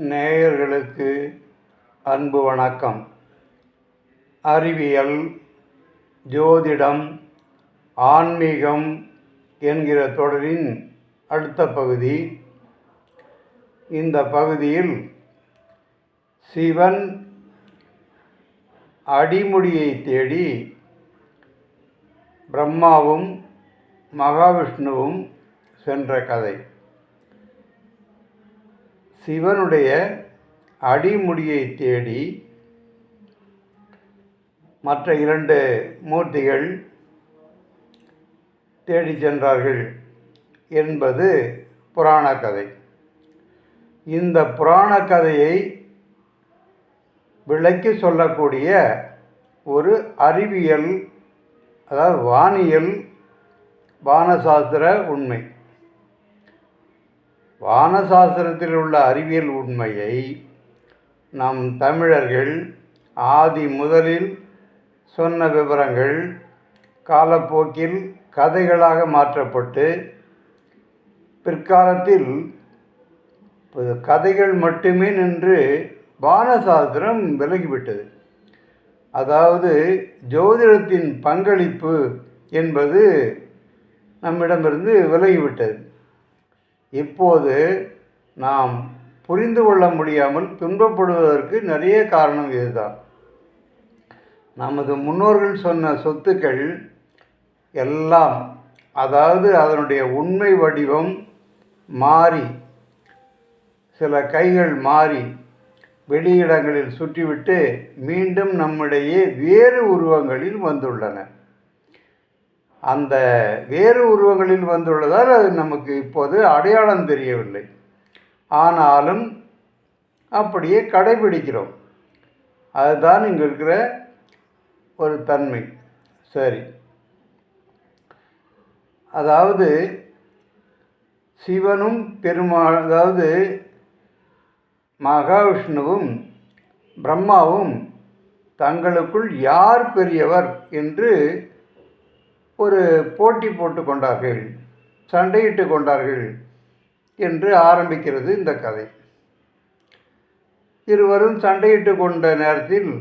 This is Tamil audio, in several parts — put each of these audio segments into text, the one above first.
நேயர்களுக்கு அன்பு வணக்கம். அறிவியல், ஜோதிடம், ஆன்மீகம் என்கிற தொடரின் அடுத்த பகுதி. இந்த பகுதியில் சிவன் அடிமுடியை தேடி பிரம்மாவும் மகாவிஷ்ணுவும் சென்ற கதை. சிவனுடைய அடிமுடியை தேடி மற்ற இரண்டு மூர்த்திகள் தேடி சென்றார்கள் என்பது புராண கதை. இந்த புராண கதையை விளக்கி சொல்லக்கூடிய ஒரு அறிவியல், அதாவது வானியல், வானசாஸ்திர உண்மை. வானசாஸ்திரத்தில் உள்ள அறிவியல் உண்மையை நம் தமிழர்கள் ஆதி முதலில் சொன்ன விவரங்கள் காலப்போக்கில் கதைகளாக மாற்றப்பட்டு பிற்காலத்தில் கதைகள் மட்டுமே நின்று வானசாஸ்திரம் விலகிவிட்டது. அதாவது ஜோதிடத்தின் பங்களிப்பு என்பது நம்மிடமிருந்து விலகிவிட்டது. இப்போது நாம் புரிந்து கொள்ள முடியாமல் துன்பப்படுவதற்கு நிறைய காரணம் இதுதான். நமது முன்னோர்கள் சொன்ன சொத்துக்கள் எல்லாம், அதாவது அதனுடைய உண்மை வடிவம் மாறி, சில கைகள் மாறி வெளியிடங்களில் சுற்றிவிட்டு மீண்டும் நம்மிடையே வேறு உருவங்களில் வந்துள்ளன. அந்த வேறு உருவங்களில் வந்துள்ளதால் அது நமக்கு இப்போது அடையாளம் தெரியவில்லை. ஆனாலும் அப்படியே கடைபிடிக்கிறோம். அதுதான் இங்கே இருக்கிற ஒரு தன்மை. சரி, அதாவது சிவனும் அதாவது மகாவிஷ்ணுவும் பிரம்மாவும் தங்களுக்குள் யார் பெரியவர் என்று ஒரு போட்டி போட்டு கொண்டார்கள், சண்டையிட்டு கொண்டார்கள் என்று ஆரம்பிக்கிறது இந்த கதை. இருவரும் சண்டையிட்டு கொண்ட நேரத்தில்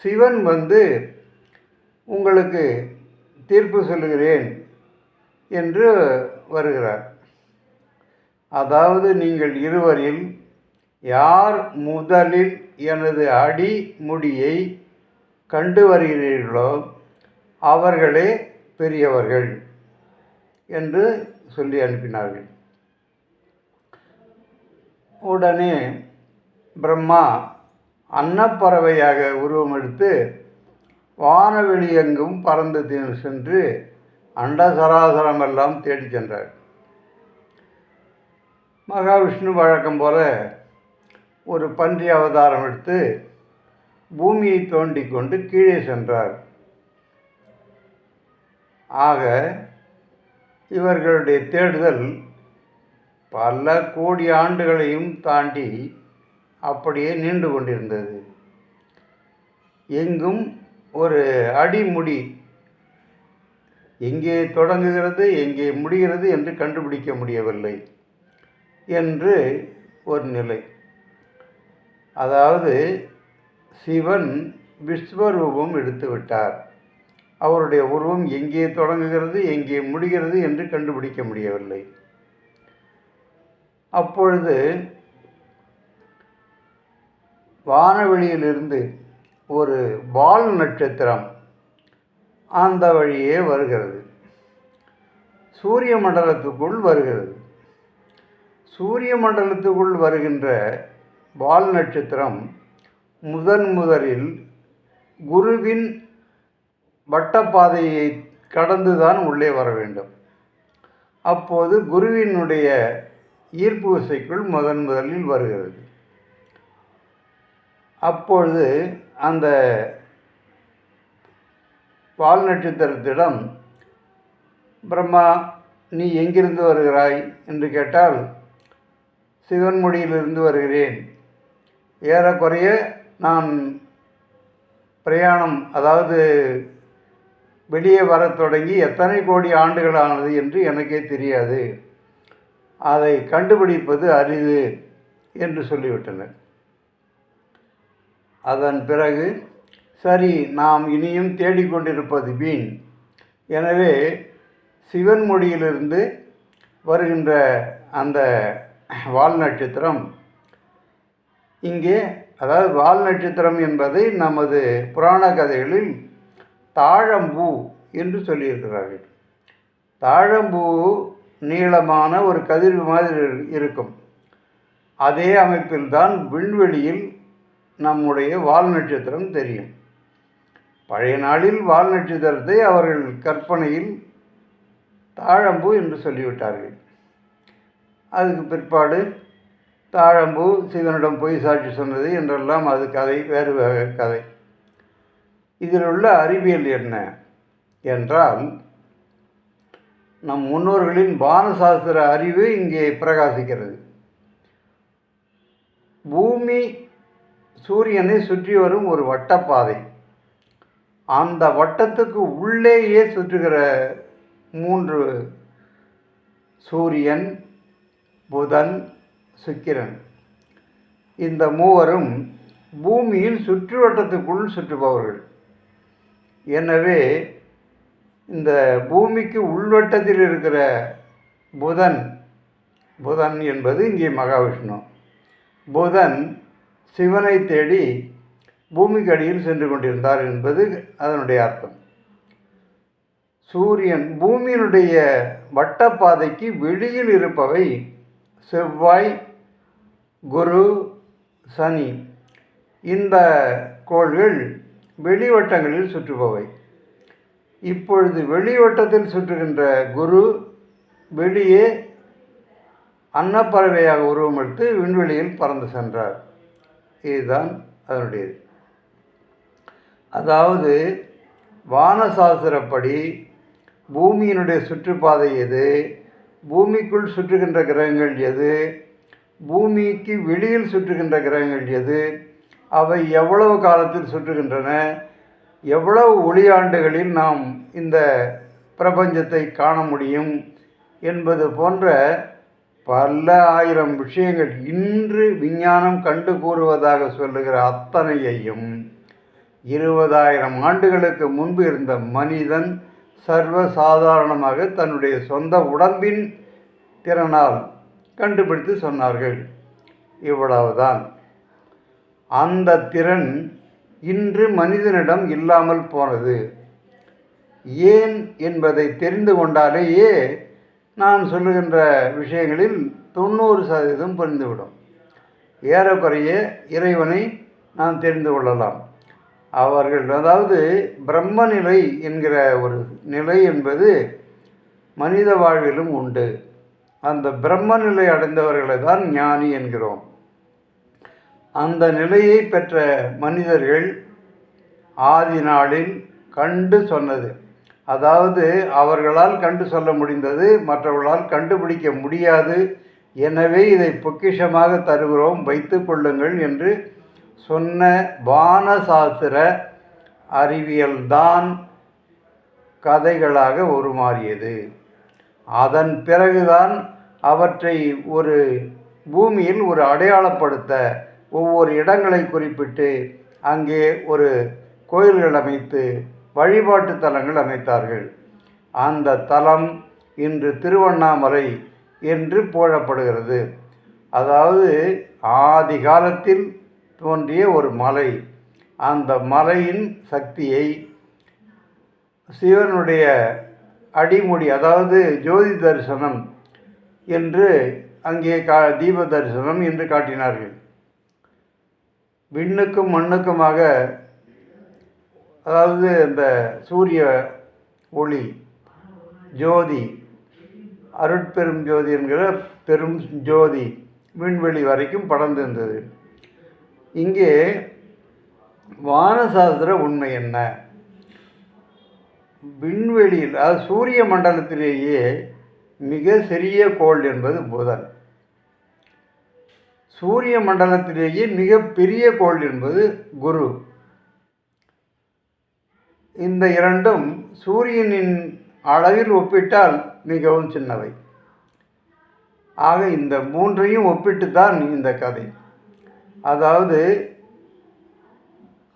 சிவன் உங்களுக்கு தீர்ப்பு சொல்லுகிறேன் என்று வருகிறார். அதாவது நீங்கள் இருவரில் யார் முதலில் எனது அடிமுடியை கண்டு வருகிறீர்களோ அவர்களே பெரியவர்கள் என்று சொல்லி அனுப்பினார்கள். உடனே பிரம்மா அன்னப்பறவையாக உருவம் எடுத்து வானவெளி எங்கும் பறந்து சென்று அண்டசராசரமெல்லாம் தேடி சென்றார். மகாவிஷ்ணு வழக்கம் போல ஒரு பன்றி அவதாரம் எடுத்து பூமியை தோண்டி கொண்டு கீழே சென்றார். ஆக இவர்களுடைய தேடுதல் பல கோடி ஆண்டுகளையும் தாண்டி அப்படியே நீண்டு கொண்டிருந்தது. எங்கும் ஒரு அடிமுடி எங்கே தொடங்குகிறது எங்கே முடிகிறது என்று கண்டுபிடிக்க முடியவில்லை என்று ஒரு நிலை. அதாவது சிவன் விஸ்வரூபம் எடுத்து விட்டார். அவருடைய உருவம் எங்கே தொடங்குகிறது எங்கே முடிகிறது என்று கண்டுபிடிக்க முடியவில்லை. அப்பொழுது வானவெளியிலிருந்து ஒரு வால் நட்சத்திரம் அந்த வழியே வருகிறது, சூரிய மண்டலத்துக்குள் வருகிறது. சூரிய மண்டலத்துக்குள் வருகின்ற வால் நட்சத்திரம் முதலில் குருவின் வட்டப்பாதையை கடந்துதான் உள்ளே வர வேண்டும். அப்போது குருவினுடைய ஈர்ப்பு விசைக்குள் முதலில் வருகிறது. அப்பொழுது அந்த வால் நட்சத்திரத்திடம் பிரம்மா, நீ எங்கிருந்து வருகிறாய் என்று கேட்டால், சிவன்முடியிலிருந்து வருகிறேன். ஏறக்குறைய நான் பிரயாணம், அதாவது வெளியே வரத் தொடங்கி எத்தனை கோடி ஆண்டுகள் ஆனது என்று எனக்கே தெரியாது. அதை கண்டுபிடிப்பது அரிது என்று சொல்லிவிட்டனர். அதன் பிறகு சரி, நாம் இனியும் தேடிக்கொண்டிருப்பது வீண். எனவே சிவன் மொழியிலிருந்து வருகின்ற அந்த வால் நட்சத்திரம் இங்கே, அதாவது வால் நட்சத்திரம் என்பதை நமது புராண கதைகளில் தாழம்பூ என்று சொல்லியிருக்கிறார்கள். தாழம்பூ நீளமான ஒரு கதிர் மாதிரி இருக்கும். அதே அமைப்பில்தான் விண்வெளியில் நம்முடைய வால் நட்சத்திரம் தெரியும். பழைய நாளில் வால் நட்சத்திரத்தை அவர்கள் கற்பனையில் தாழம்பூ என்று சொல்லிவிட்டார்கள். அதுக்கு பிற்பாடு தாழம்பூ சிவனிடம் பொய் சாட்சி சொன்னது என்றெல்லாம் அது கதை, வேறு கதை. இதில் உள்ள அறிவியல் என்ன என்றால், நம் முன்னோர்களின் வானசாஸ்திர அறிவு இங்கே பிரகாசிக்கிறது. பூமி சூரியனை சுற்றி வரும் ஒரு வட்டப்பாதை. அந்த வட்டத்துக்கு உள்ளேயே சுற்றுகிற 3 சூரியன், புதன், சுக்கிரன், இந்த மூவரும் பூமியின் சுற்றுவட்டத்துக்குள் சுற்றுபவர்கள். எனவே இந்த பூமிக்கு உள்வட்டத்தில் இருக்கிற புதன் என்பது இங்கே மகாவிஷ்ணு. புதன் சிவனை தேடி பூமிக்கு அடியில் சென்று கொண்டிருந்தார் என்பது அதனுடைய அர்த்தம். சூரியன் பூமியினுடைய வட்டப்பாதைக்கு வெளியில் இருப்பவை செவ்வாய், குரு, சனி. இந்த கோள்கள் வெளிவட்டங்களில் சுற்றுபவை. இப்பொழுது வெளிவட்டத்தில் சுற்றுகின்ற குரு வெளியே அன்னப்பறவையாக உருவமெடுத்து விண்வெளியில் பறந்து சென்றார். இதுதான் அதனுடையது. அதாவது வானசாஸ்திரப்படி பூமியினுடைய சுற்றுப்பாதை எது, பூமிக்குள் சுற்றுகின்ற கிரகங்கள் எது, பூமிக்கு வெளியில் சுற்றுகின்ற கிரகங்கள் எது, அவை எவ்வளவு காலத்தில் சுற்றுகின்றன, எவ்வளவு ஒளியாண்டுகளில் நாம் இந்த பிரபஞ்சத்தை காண முடியும் என்பது போன்ற பல ஆயிரம் விஷயங்கள் இன்று விஞ்ஞானம் கண்டு கூறுவதாக சொல்லுகிற அத்தனையையும் 20,000 ஆண்டுகளுக்கு முன்பு இருந்த மனிதன் சர்வசாதாரணமாக தன்னுடைய சொந்த உடம்பின் திறனால் கண்டுபிடித்து சொன்னார்கள். இவ்வளவுதான். அந்த திறன் இன்று மனிதனிடம் இல்லாமல் போனது. ஏன் என்பதை தெரிந்து கொண்டாலேயே நான் சொல்லுகின்ற விஷயங்களில் 90% புரிந்துவிடும். ஏறக்குறைய இறைவனை நாம் தெரிந்து கொள்ளலாம். அவர்கள், அதாவது பிரம்ம நிலை என்கிற ஒரு நிலை என்பது மனித வாழ்விலும் உண்டு. அந்த பிரம்ம நிலை அடைந்தவர்களை தான் ஞானி என்கிறோம். அந்த நிலையை பெற்ற மனிதர்கள் ஆதி நாளில் கண்டு சொன்னது, அதாவது அவர்களால் கண்டு சொல்ல முடிந்தது, மற்றவர்களால் கண்டுபிடிக்க முடியாது. எனவே இதை பொக்கிஷமாக தருகிறோம், வைத்து கொள்ளுங்கள் என்று சொன்ன வானசாஸ்திர அறிவியல்தான் கதைகளாக உருமாறியது. அதன் பிறகுதான் அவற்றை ஒரு பூமியில் ஒரு அடையாளப்படுத்த ஒவ்வொரு இடங்களை குறிப்பிட்டு அங்கே ஒரு கோயில்கள் அமைத்து வழிபாட்டு தலங்கள் அமைத்தார்கள். அந்த தலம் இன்று திருவண்ணாமலை என்று போற்றப்படுகிறது. அதாவது ஆதி காலத்தில் தோன்றிய ஒரு மலை. அந்த மலையின் சக்தியை சிவனுடைய அடிமுடி, அதாவது ஜோதி தரிசனம் என்று அங்கே தீப தரிசனம் என்று காட்டினார்கள். விண்ணுக்கும் மண்ணுக்குமாக, அதாவது அந்த சூரிய ஒளி ஜோதி, அருட்பெரும் ஜோதி என்கிற பெரும் ஜோதி விண்வெளி வரைக்கும் படர்ந்திருந்தது. இங்கே வானசாஸ்திர உண்மை என்ன? விண்வெளியில், அதாவது சூரிய மண்டலத்திலேயே மிக சிறிய கோள் என்பது புதன். சூரிய மண்டலத்திலேயே மிக பெரிய கோள் என்பது குரு. இந்த இரண்டும் சூரியனின் அளவில் ஒப்பிட்டால் மிகவும் சின்னவை. ஆக இந்த மூன்றையும் ஒப்பிட்டு தான் இந்த கதை. அதாவது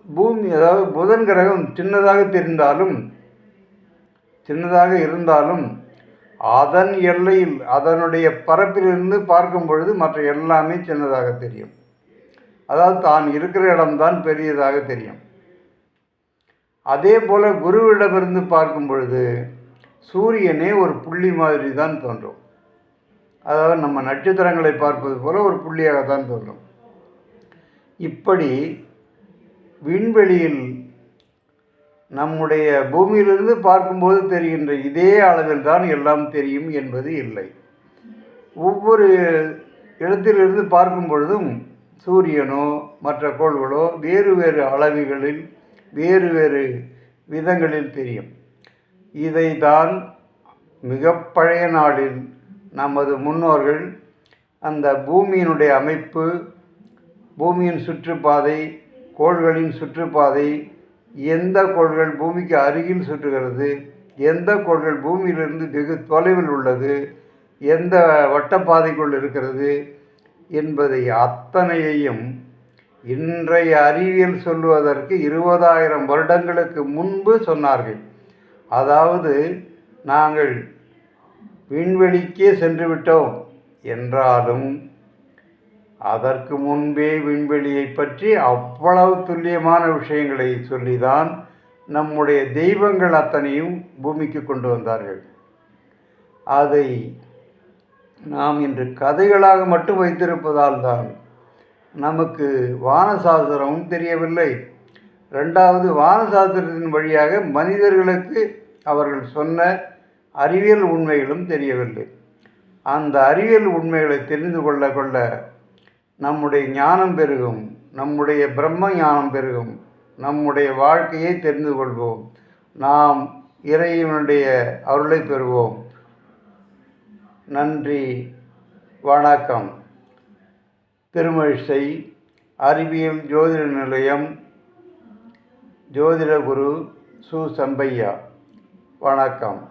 பூமி, அதாவது புதன் கிரகம் சின்னதாக இருந்தாலும் அதன் எல்லையில், அதனுடைய பரப்பிலிருந்து பார்க்கும் பொழுது மற்ற எல்லாமே சின்னதாக தெரியும். அதாவது தான் இருக்கிற இடம்தான் பெரியதாக தெரியும். அதே போல் குருவிடமிருந்து பார்க்கும் பொழுது சூரியனே ஒரு புள்ளி மாதிரி தான் தோன்றும். அதாவது நம்ம நட்சத்திரங்களை பார்ப்பது போல ஒரு புள்ளியாகத்தான் தோன்றும். இப்படி விண்வெளியில் நம்முடைய பூமியிலிருந்து பார்க்கும்போது தெரிகின்ற இதே அளவில் தான் எல்லாம் தெரியும் என்பது இல்லை. ஒவ்வொரு இடத்திலிருந்து பார்க்கும் பொழுதும் சூரியனோ மற்ற கோள்களோ வேறு வேறு அளவுகளில் வேறு வேறு விதங்களில் தெரியும். இதை தான் மிக பழைய நாளில் நமது முன்னோர்கள் அந்த பூமியினுடைய அமைப்பு, பூமியின் சுற்றுப்பாதை, கோள்களின் சுற்றுப்பாதை, எந்த கோள்கள் பூமிக்கு அருகில் சுற்றுகிறது, எந்த கோள்கள் பூமியிலிருந்து வெகு தொலைவில் உள்ளது, எந்த வட்டப்பாதைக்குள் இருக்கிறது என்பதை அத்தனையையும் இன்றைய அறிவியல் சொல்லுவதற்கு 20,000 வருடங்களுக்கு முன்பு சொன்னார்கள். அதாவது நாங்கள் விண்வெளிக்கே சென்று விட்டோம் என்றாலும் அதற்கு முன்பே விண்வெளியை பற்றி அவ்வளவு துல்லியமான விஷயங்களை சொல்லிதான் நம்முடைய தெய்வங்கள் அத்தனையும் பூமிக்கு கொண்டு வந்தார்கள். அதை நாம் இன்று கதைகளாக மட்டும் வைத்திருப்பதால் தான் நமக்கு வானசாஸ்திரமும் தெரியவில்லை. ரெண்டாவது, வானசாஸ்திரத்தின் வழியாக மனிதர்களுக்கு அவர்கள் சொன்ன அறிவியல் உண்மைகளும் தெரியவில்லை. அந்த அறிவியல் உண்மைகளை தெரிந்து கொள்ள நம்முடைய ஞானம் பெருகும், நம்முடைய பிரம்ம ஞானம் பெருகும், நம்முடைய வாழ்க்கையை தெரிந்து கொள்வோம், நாம் இறைவனுடைய அருளை பெறுவோம். நன்றி, வணக்கம். திருமழிசை அறிவியல் ஜோதிட நிலையம், ஜோதிட குரு சு. சம்பையா. வணக்கம்.